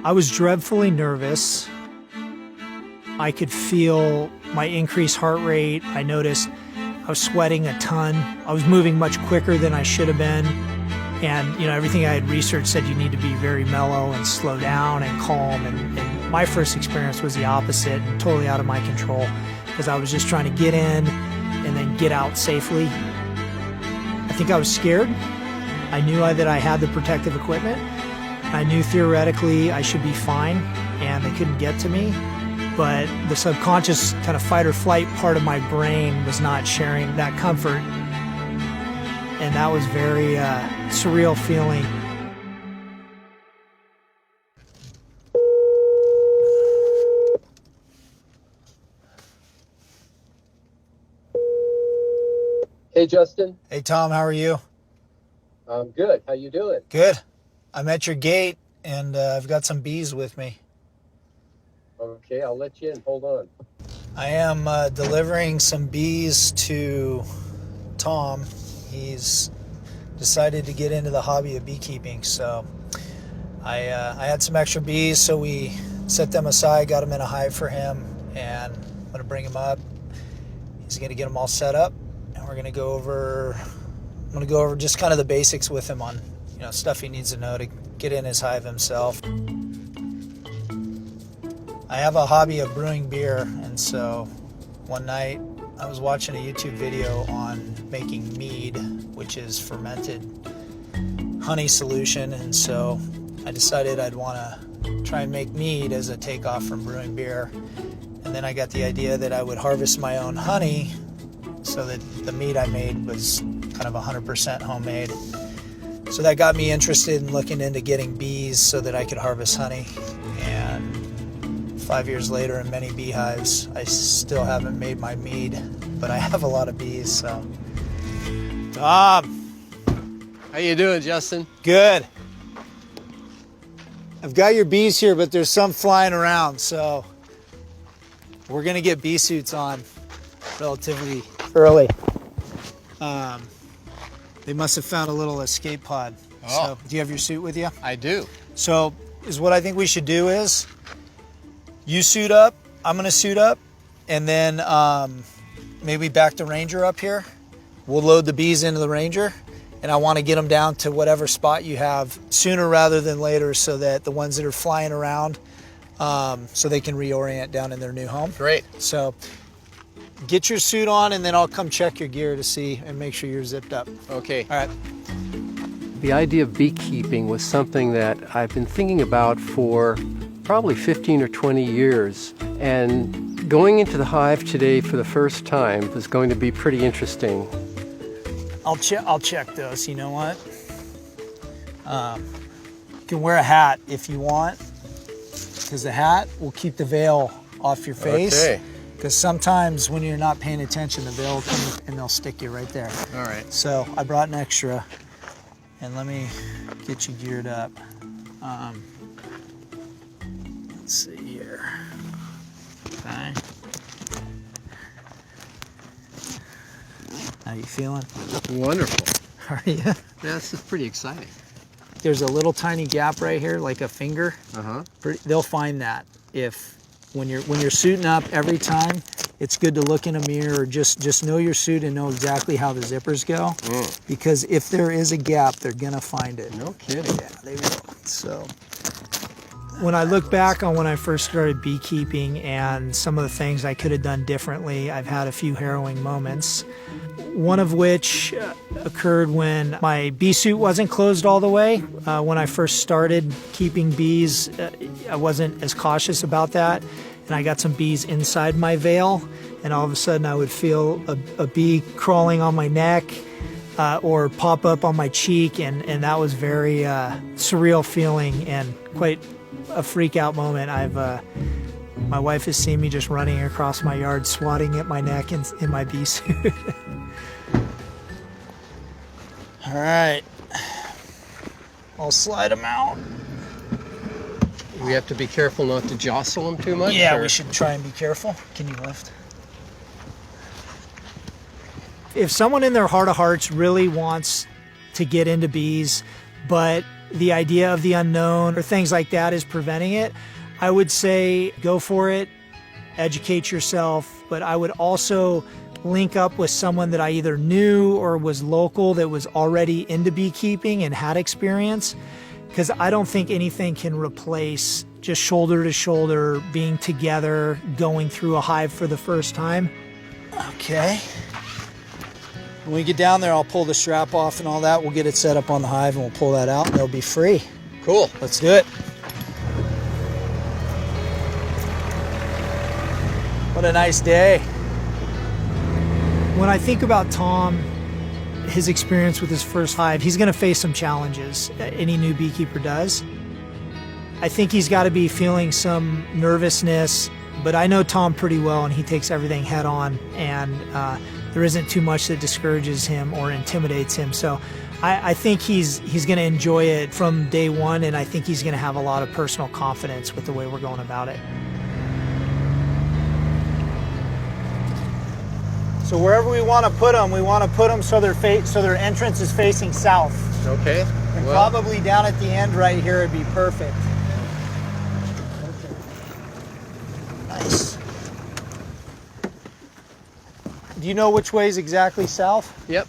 I was dreadfully nervous. I could feel my increased heart rate. I noticed I was sweating a ton. I was moving much quicker than I should have been. And, everything I had researched said you need to be very mellow and slow down and calm. And my first experience was the opposite and totally out of my control because I was just trying to get in and then get out safely. I think I was scared. I knew that I had the protective equipment. I knew theoretically I should be fine and they couldn't get to me. But the subconscious kind of fight or flight part of my brain was not sharing that comfort. And that was very surreal feeling. Hey, Justin. Hey, Tom, how are you? I'm good. How you doing? Good. I'm at your gate, and I've got some bees with me. Okay, I'll let you in. Hold on. I am delivering some bees to Tom. He's decided to get into the hobby of beekeeping, so I had some extra bees, so we set them aside, got them in a hive for him, and I'm going to bring him up. He's going to get them all set up, and we're going to go over. I'm going to go over just kind of the basics with him on stuff he needs to know to get in his hive himself. I have a hobby of brewing beer, and so one night I was watching a YouTube video on making mead, which is fermented honey solution, and so I decided I'd want to try and make mead as a takeoff from brewing beer. And then I got the idea that I would harvest my own honey so that the mead I made was kind of 100% homemade. So that got me interested in looking into getting bees so that I could harvest honey. And 5 years later in many beehives, I still haven't made my mead, but I have a lot of bees, so. Tom. How you doing, Justin? Good. I've got your bees here, but there's some flying around, so we're gonna get bee suits on relatively early. They must have found a little escape pod. Oh. So, do you have your suit with you? I do. So, what I think we should do is, you suit up, I'm gonna suit up, and then maybe back the Ranger up here. We'll load the bees into the Ranger, and I want to get them down to whatever spot you have sooner rather than later, so that the ones that are flying around, so they can reorient down in their new home. Great. So get your suit on, and then I'll come check your gear to see and make sure you're zipped up. Okay. All right. The idea of beekeeping was something that I've been thinking about for probably 15 or 20 years. And going into the hive today for the first time is going to be pretty interesting. I'll check those. You know what? You can wear a hat if you want, because the hat will keep the veil off your face. Okay. Because sometimes when you're not paying attention, the veil will come and they'll stick you right there. All right. So I brought an extra, and let me get you geared up. Let's see here. Okay. How you feeling? Wonderful. Are you? Yeah, this is pretty exciting. There's a little tiny gap right here, like a finger. Uh-huh. They'll find that when you're suiting up every time. It's good to look in a mirror, or just know your suit and know exactly how the zippers go. Because if there is a gap, they're gonna find it. No kidding. Yeah, they will. So when I look back on when I first started beekeeping and some of the things I could have done differently, I've had a few harrowing moments. One of which occurred when my bee suit wasn't closed all the way. When I first started keeping bees, I wasn't as cautious about that. And I got some bees inside my veil, and all of a sudden I would feel a bee crawling on my neck or pop up on my cheek, and that was very surreal feeling and quite a freak out moment. My wife has seen me just running across my yard, swatting at my neck in my bee suit. All right, I'll slide them out. We have to be careful not to jostle them too much? Yeah, or? we should try and be careful. Can you lift? If someone in their heart of hearts really wants to get into bees, but the idea of the unknown or things like that is preventing it, I would say go for it, educate yourself, but I would also link up with someone that I either knew or was local that was already into beekeeping and had experience, because I don't think anything can replace just shoulder to shoulder, being together, going through a hive for the first time. Okay. When we get down there, I'll pull the strap off and all that. We'll get it set up on the hive and we'll pull that out and they'll be free. Cool. Let's do it. What a nice day. When I think about Tom, his experience with his first hive, he's going to face some challenges. Any new beekeeper does. I think he's got to be feeling some nervousness, but I know Tom pretty well and he takes everything head on, and there isn't too much that discourages him or intimidates him. So I think he's going to enjoy it from day one, and I think he's going to have a lot of personal confidence with the way we're going about it. So wherever we want to put them so their entrance is facing south. Okay. And Well, probably down at the end right here would be perfect. Nice. Do you know which way is exactly south? yep.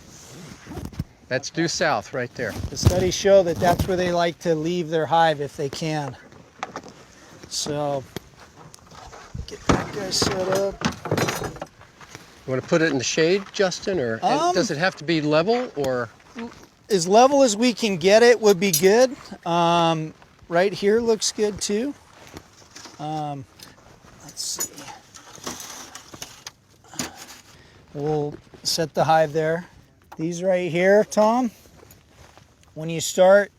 That's due south right there. The studies show that that's where they like to leave their hive if they can. So, get that guy set up. You want to put it in the shade, Justin, or does it have to be level, or? As level as we can get it would be good. Right here looks good too. Let's see. We'll set the hive there. These right here, Tom, when you start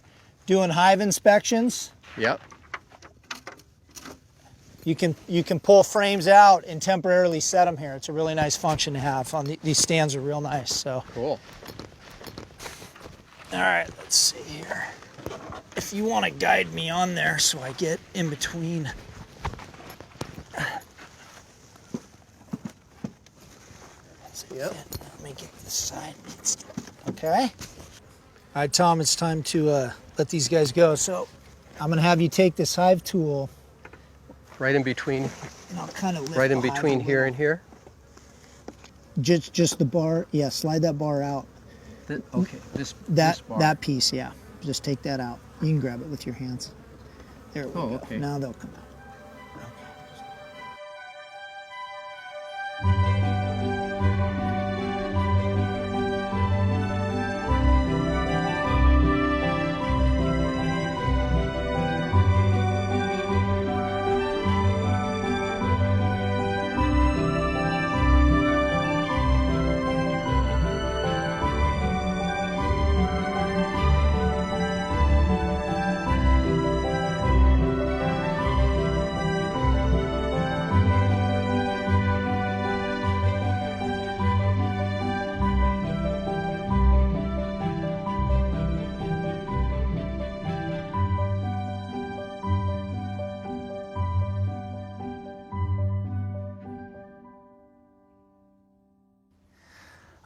doing hive inspections, Yep. you can pull frames out and temporarily set them here. It's a really nice function to have. These stands are real nice. So, Cool. all right, let's see here. If you want to guide me on there so I get in between. Yep. Let me get this side. Okay. All right, Tom, it's time to let these guys go. So I'm going to have you take this hive tool. Right in between. And I'll kind of lift Right in the hive between a here little. and here. Just the bar. Yeah, slide that bar out. Okay. This bar. That piece, yeah. Just take that out. You can grab it with your hands. There we go. Okay. Now they'll come out.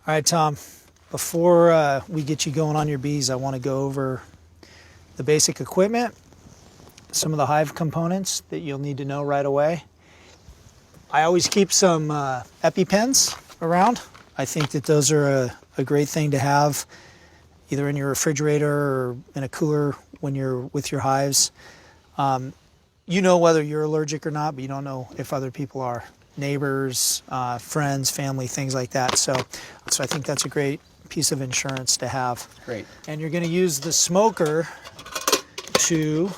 All right, Tom, before we get you going on your bees, I want to go over the basic equipment, some of the hive components that you'll need to know right away. I always keep some EpiPens around. I think that those are a great thing to have either in your refrigerator or in a cooler when you're with your hives. You know whether you're allergic or not, but you don't know if other people are. Neighbors, friends, family, things like that. So I think that's a great piece of insurance to have. Great. And you're going to use the smoker to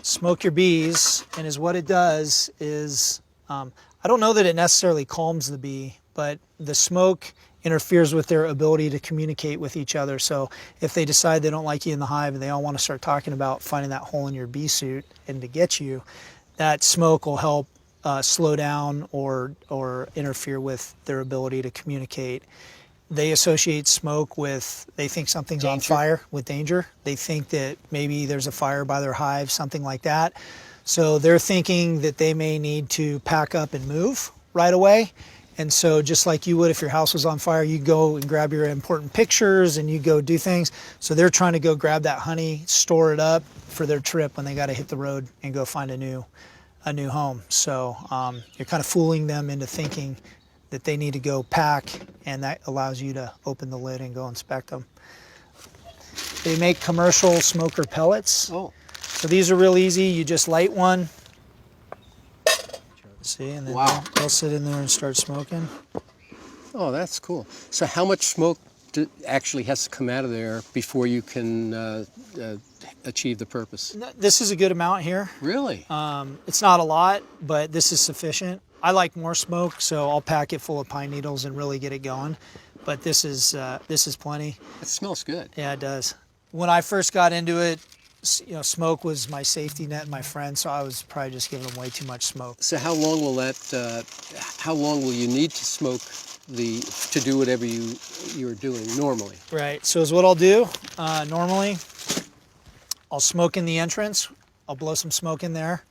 smoke your bees. And what it does is, I don't know that it necessarily calms the bee, but the smoke interferes with their ability to communicate with each other. So if they decide they don't like you in the hive and they all want to start talking about finding that hole in your bee suit and to get you, that smoke will help slow down or interfere with their ability to communicate. They associate smoke with, they think something's on fire, with danger. They think that maybe there's a fire by their hive, something like that. So they're thinking that they may need to pack up and move right away. And so just like you would if your house was on fire, you go and grab your important pictures and you go do things. So they're trying to go grab that honey, store it up for their trip when they got to hit the road and go find a new home. So you're kind of fooling them into thinking that they need to go pack, and that allows you to open the lid and go inspect them. They make commercial smoker pellets. Oh, So these are real easy. You just light one. See, and then wow. they'll sit in there and start smoking. Oh, that's cool. So how much smoke actually has to come out of there before you can achieve the purpose? This is a good amount here. Really? It's not a lot, but this is sufficient. I like more smoke, so I'll pack it full of pine needles and really get it going. But this is plenty. It smells good. Yeah, it does. When I first got into it, smoke was my safety net and my friend, so I was probably just giving them way too much smoke. So how long will how long will you need to smoke to do whatever you're doing normally? Right, so is what I'll do, normally, I'll smoke in the entrance, I'll blow some smoke in there,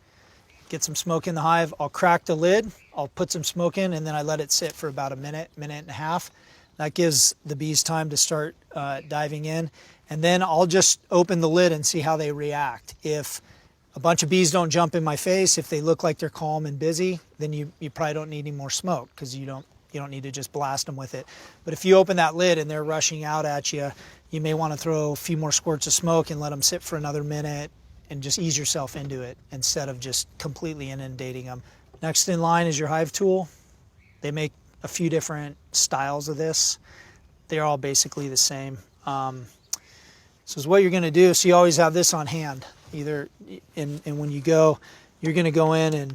get some smoke in the hive, I'll crack the lid, I'll put some smoke in, and then I let it sit for about a minute and a half. That gives the bees time to start diving in. And then I'll just open the lid and see how they react. If a bunch of bees don't jump in my face, if they look like they're calm and busy, then you probably don't need any more smoke, because you don't need to just blast them with it. But if you open that lid and they're rushing out at you, you may want to throw a few more squirts of smoke and let them sit for another minute and just ease yourself into it instead of just completely inundating them. Next in line is your hive tool. They make a few different styles of this. They're all basically the same. So what you're going to do, so you always have this on hand. Either, and when you go, you're going to go in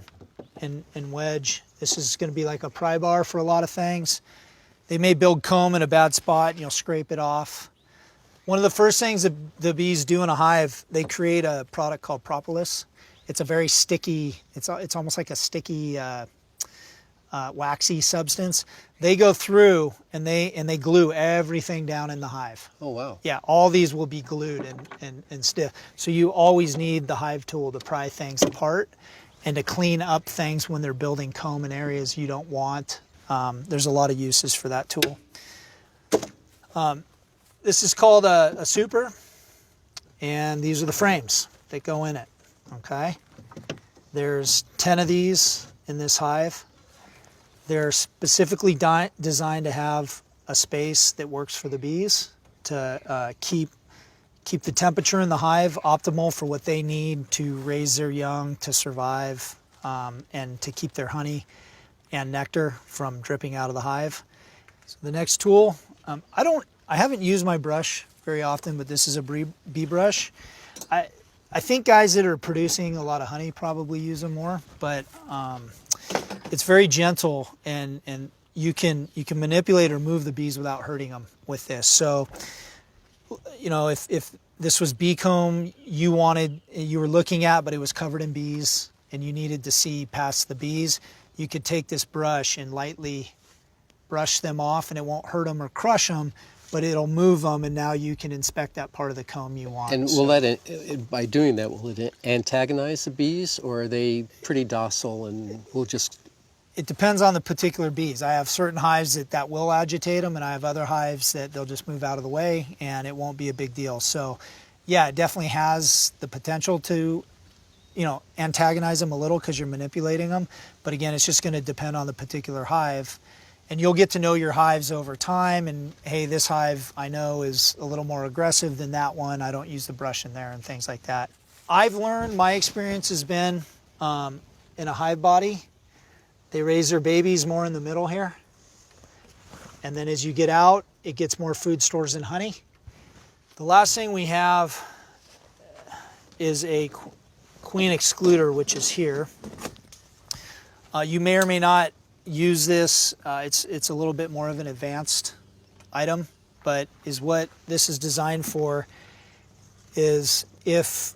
and wedge. This is going to be like a pry bar for a lot of things. They may build comb in a bad spot, and you'll scrape it off. One of the first things that the bees do in a hive, they create a product called propolis. It's a very sticky, it's almost like a sticky, waxy substance. They go through and they glue everything down in the hive. Oh, wow. Yeah, all these will be glued and stiff. So you always need the hive tool to pry things apart and to clean up things when they're building comb in areas you don't want. There's a lot of uses for that tool. This is called a super, and these are the frames that go in it, okay? There's 10 of these in this hive. They're specifically designed to have a space that works for the bees to keep the temperature in the hive optimal for what they need to raise their young, to survive, and to keep their honey and nectar from dripping out of the hive. So the next tool, I haven't used my brush very often, but this is a bee brush. I think guys that are producing a lot of honey probably use them more, but it's very gentle, and you can manipulate or move the bees without hurting them with this. So, if this was bee comb you were looking at, but it was covered in bees, and you needed to see past the bees, you could take this brush and lightly brush them off, and it won't hurt them or crush them, but it'll move them, and now you can inspect that part of the comb you want. And will by doing that, will it antagonize the bees, or are they pretty docile and will just... It depends on the particular bees. I have certain hives that will agitate them, and I have other hives that they'll just move out of the way and it won't be a big deal. So yeah, it definitely has the potential to, antagonize them a little because you're manipulating them. But again, it's just going to depend on the particular hive. And you'll get to know your hives over time, and hey, this hive I know is a little more aggressive than that one. I don't use the brush in there and things like that. I've learned, my experience has been in a hive body, they raise their babies more in the middle here. And then as you get out, it gets more food stores and honey. The last thing we have is a queen excluder, which is here. You may or may not use this. It's a little bit more of an advanced item, but is what this is designed for is if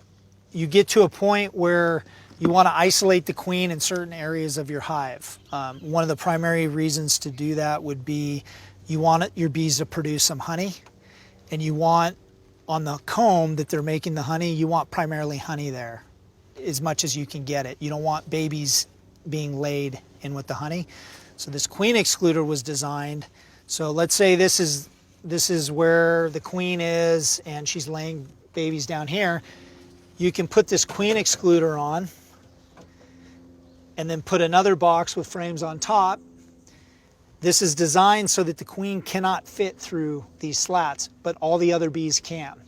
you get to a point where you want to isolate the queen in certain areas of your hive. One of the primary reasons to do that would be you want your bees to produce some honey, and you want on the comb that they're making the honey, you want primarily honey there as much as you can get it. You don't want babies being laid in with the honey. So this queen excluder was designed. So let's say this is where the queen is and she's laying babies down here. You can put this queen excluder on and then put another box with frames on top. This is designed so that the queen cannot fit through these slats, but all the other bees can.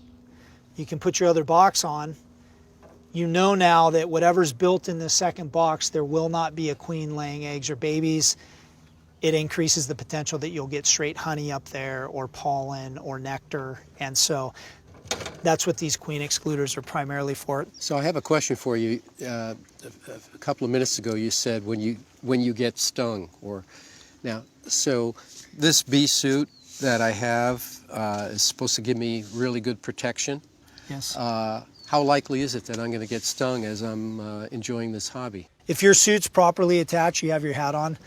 You can put your other box on. You know now that whatever's built in the second box, there will not be a queen laying eggs or babies. It increases the potential that you'll get straight honey up there or pollen or nectar. And so that's what these queen excluders are primarily for. So I have a question for you. A couple of minutes ago you said when you get stung, or now, so this bee suit that I have is supposed to give me really good protection. Yes. How likely is it that I'm going to get stung as I'm enjoying this hobby? If your suit's properly attached, you have your hat on,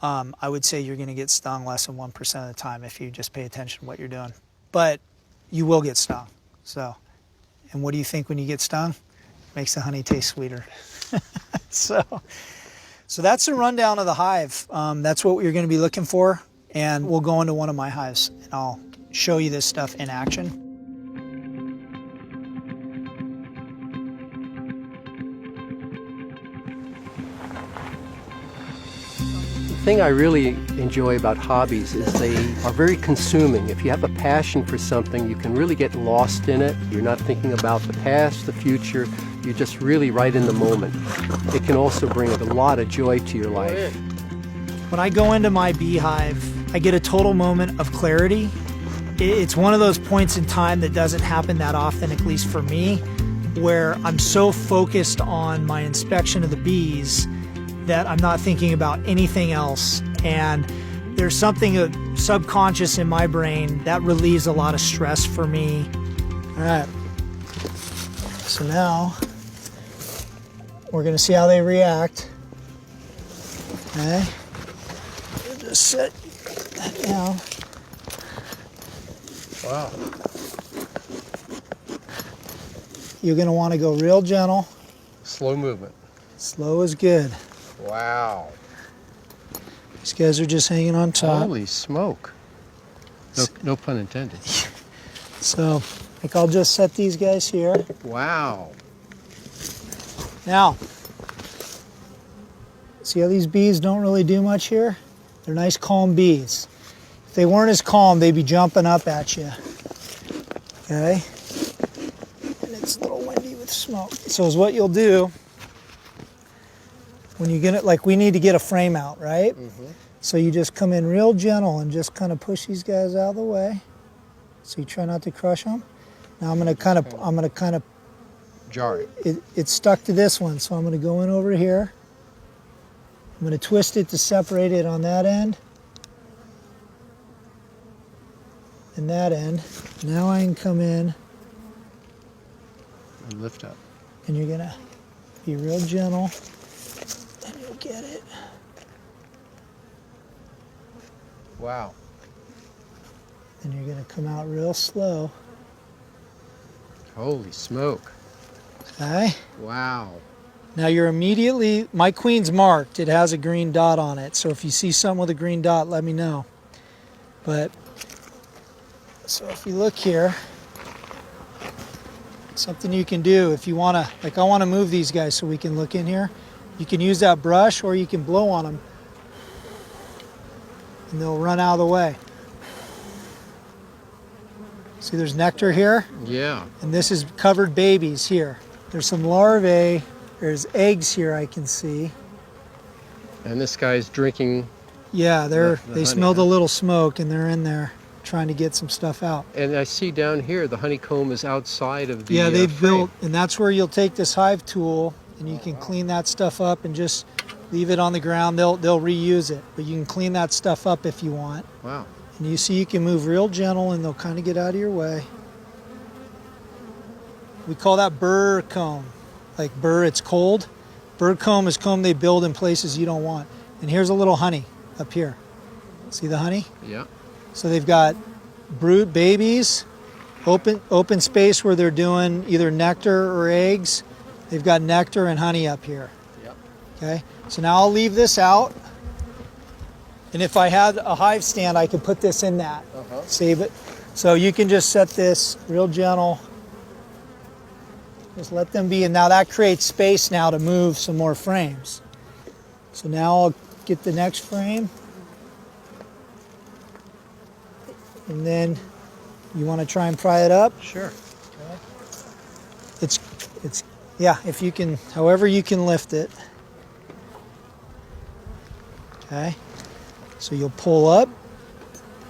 I would say you're going to get stung less than 1% of the time if you just pay attention to what you're doing. But you will get stung. So, and what do you think when you get stung? Makes the honey taste sweeter. So that's a rundown of the hive. That's what you're going to be looking for. And we'll go into one of my hives and I'll show you this stuff in action. The thing I really enjoy about hobbies is they are very consuming. If you have a passion for something, you can really get lost in it. You're not thinking about the past, the future. You're just really right in the moment. It can also bring a lot of joy to your life. When I go into my beehive, I get a total moment of clarity. It's one of those points in time that doesn't happen that often, at least for me, where I'm so focused on my inspection of the bees that I'm not thinking about anything else. And there's something subconscious in my brain that relieves a lot of stress for me. All right. So now we're going to see how they react. Okay. We'll just set that down. Wow. You're going to want to go real gentle. Slow movement. Slow is good. Wow. These guys are just hanging on top. Holy smoke. No pun intended. So, like, I'll just set these guys here. Wow. Now, see how these bees don't really do much here? They're nice, calm bees. If they weren't as calm, they'd be jumping up at you. Okay? And it's a little windy with smoke. So is what you'll do, when you get it, like we need to get a frame out, right? Mm-hmm. So you just come in real gentle and just kind of push these guys out of the way. So you try not to crush them. Now I'm gonna kind of Jar it. It's stuck to this one, so I'm gonna go in over here. I'm gonna twist it to separate it on that end and that end. Now I can come in And lift up. and you're gonna be real gentle and you'll get it. Wow. And you're gonna come out real slow. Holy smoke. Okay? Wow. Now you're immediately, my queen's marked. It has a green dot on it. So if you see something with a green dot, let me know. But, so if you look here, something you can do if you want to, like I want to move these guys so we can look in here. You can use that brush or you can blow on them and they'll run out of the way. See, there's nectar here. Yeah. And this is covered babies here. There's some larvae. There's eggs here I can see. And this guy's drinking. Yeah, they honey, smelled huh? a little smoke and they're in there trying to get some stuff out. And I see down here the honeycomb is outside of the Yeah, they've frame. built, and that's where you'll take this hive tool and you can clean that stuff up and just leave it on the ground. They'll reuse it, but you can clean that stuff up if you want. Wow. And you see you can move real gentle and they'll kind of get out of your way. We call that burr comb. Like burr, it's cold. Burr comb is comb they build in places you don't want. And here's a little honey up here. See the honey? Yeah. So they've got brood babies, open space where they're doing either nectar or eggs. They've got nectar and honey up here. Yep. Okay, so now I'll leave this out And if I had a hive stand, I could put this in that, save it. So you can just set this real gentle. Just let them be, and now that creates space now to move some more frames. So now I'll get the next frame. And then you want to try and pry it up. Sure. It's, yeah, if you can, however you can lift it. Okay. So you'll pull up.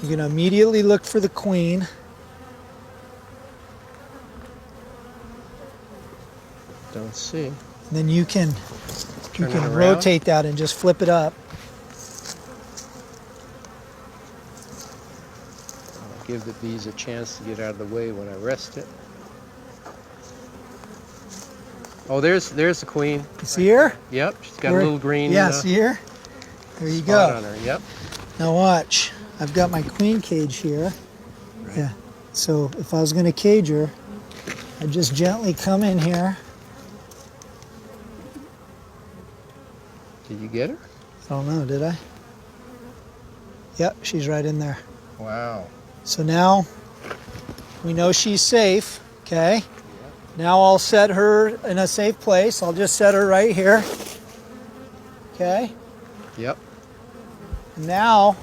You're going to immediately look for the queen. Don't see. And then you can Turn it around. rotate that and just flip it up. I'll give the bees a chance to get out of the way when I rest it. Oh, there's the queen. You see her? Yep, she's got a little green. Yeah, see her? There you spot go. on her. Yep. Now watch. I've got my queen cage here. Yeah. So if I was going to cage her, I'd just gently come in here. Did you get her? I don't know, did I? Yep, she's right in there. Wow. So now we know she's safe, okay? Now I'll set her in a safe place. I'll just set her right here. Okay? Yep. Now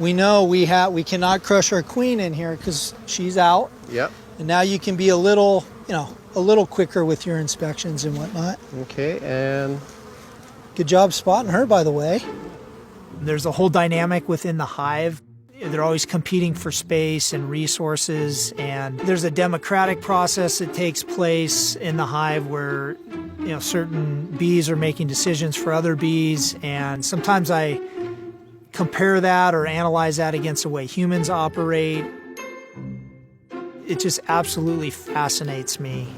we know we cannot crush our queen in here because she's out. Yep. And now you can be a little, a little quicker with your inspections and whatnot. Okay, and Good job spotting her, by the way. There's a whole dynamic within the hive. They're always competing for space and resources, and there's a democratic process that takes place in the hive where certain bees are making decisions for other bees, and sometimes I compare that or analyze that against the way humans operate. It just absolutely fascinates me.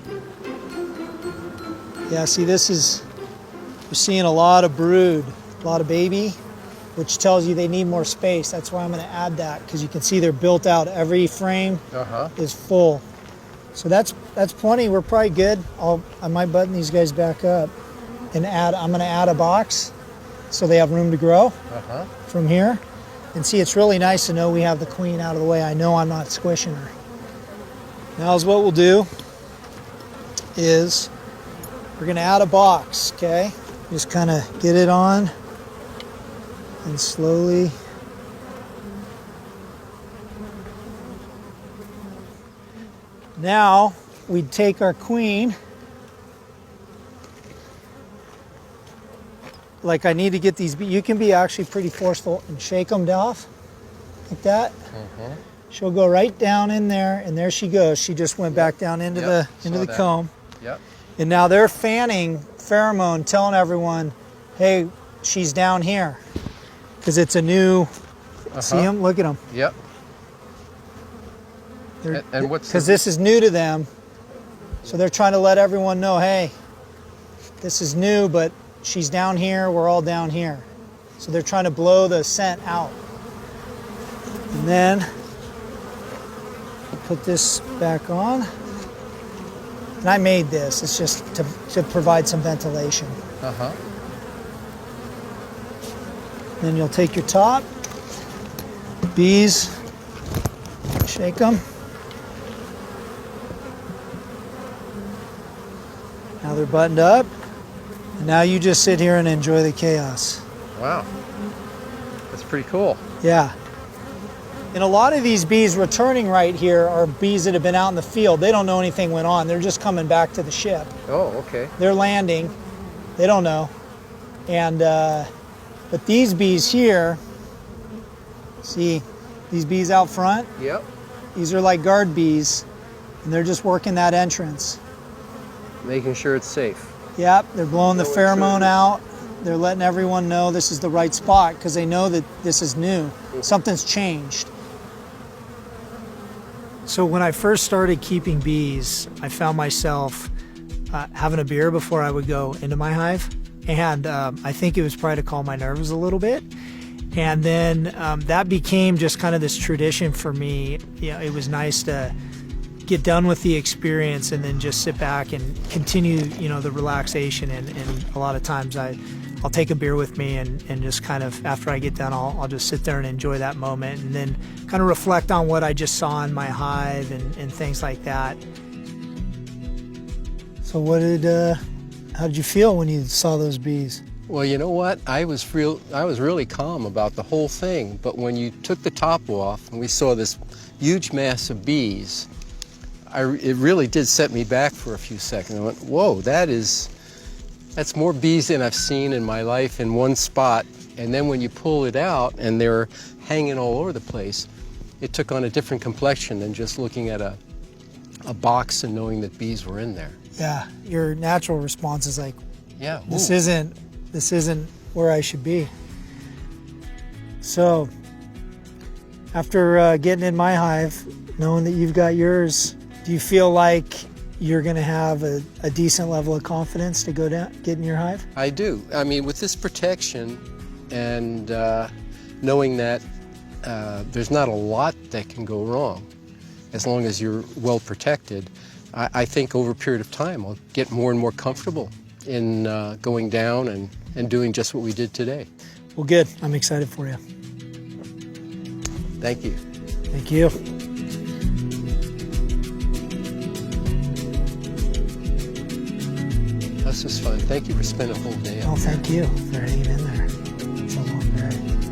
Yeah, see, we're seeing a lot of brood, a lot of baby, which tells you they need more space. That's why I'm going to add that, because you can see they're built out. Every frame is full. So that's plenty. We're probably good. I might button these guys back up and I'm going to add a box so they have room to grow from here. And see, it's really nice to know we have the queen out of the way. I know I'm not squishing her. Now is what we'll do is we're going to add a box, okay? Just kind of get it on and slowly. Now we'd take our queen. Like, I need to get these, you can be actually pretty forceful and shake them off like that. She'll go right down in there, and there she goes. She just went back down into the comb. Yep. And now they're fanning pheromone, telling everyone, hey, she's down here. Because it's a new, see them? Look at them. Yep. And what's because this is new to them. So they're trying to let everyone know, hey, this is new, but she's down here, we're all down here. So they're trying to blow the scent out. And then put this back on. And I made this, it's just to provide some ventilation. Then you'll take your top, bees, shake them. Now they're buttoned up. And now you just sit here and enjoy the chaos. Wow. That's pretty cool. Yeah. And a lot of these bees returning right here are bees that have been out in the field. They don't know anything went on. They're just coming back to the ship. Oh, okay. They're landing. They don't know. And, but these bees here, see these bees out front? Yep. These are like guard bees, and they're just working that entrance. Making sure it's safe. Yep, they're blowing the pheromone out. They're letting everyone know this is the right spot because they know that this is new. Something's changed. So when I first started keeping bees, I found myself having a beer before I would go into my hive. And I think it was probably to calm my nerves a little bit. And then that became just kind of this tradition for me. It was nice to get done with the experience and then just sit back and continue, the relaxation. And a lot of times I I'll take a beer with me and just kind of, after I get done, I'll just sit there and enjoy that moment and then kind of reflect on what I just saw in my hive and things like that. So how did you feel when you saw those bees? Well, you know what? I was really calm about the whole thing, but when you took the top off and we saw this huge mass of bees, it really did set me back for a few seconds. I went, whoa, that's more bees than I've seen in my life in one spot. And then when you pull it out and they're hanging all over the place, it took on a different complexion than just looking at a box and knowing that bees were in there. Yeah, your natural response is like, Yeah. this isn't where I should be. So, after getting in my hive, knowing that you've got yours, do you feel like you're going to have a decent level of confidence to go down, get in your hive? I do. I mean, with this protection and knowing that there's not a lot that can go wrong as long as you're well protected, I think over a period of time I'll get more and more comfortable in going down and doing just what we did today. Well, good. I'm excited for you. Thank you. Thank you. This was fun. Thank you for spending a whole day out Oh, there. thank you for hanging in there. It's a long day.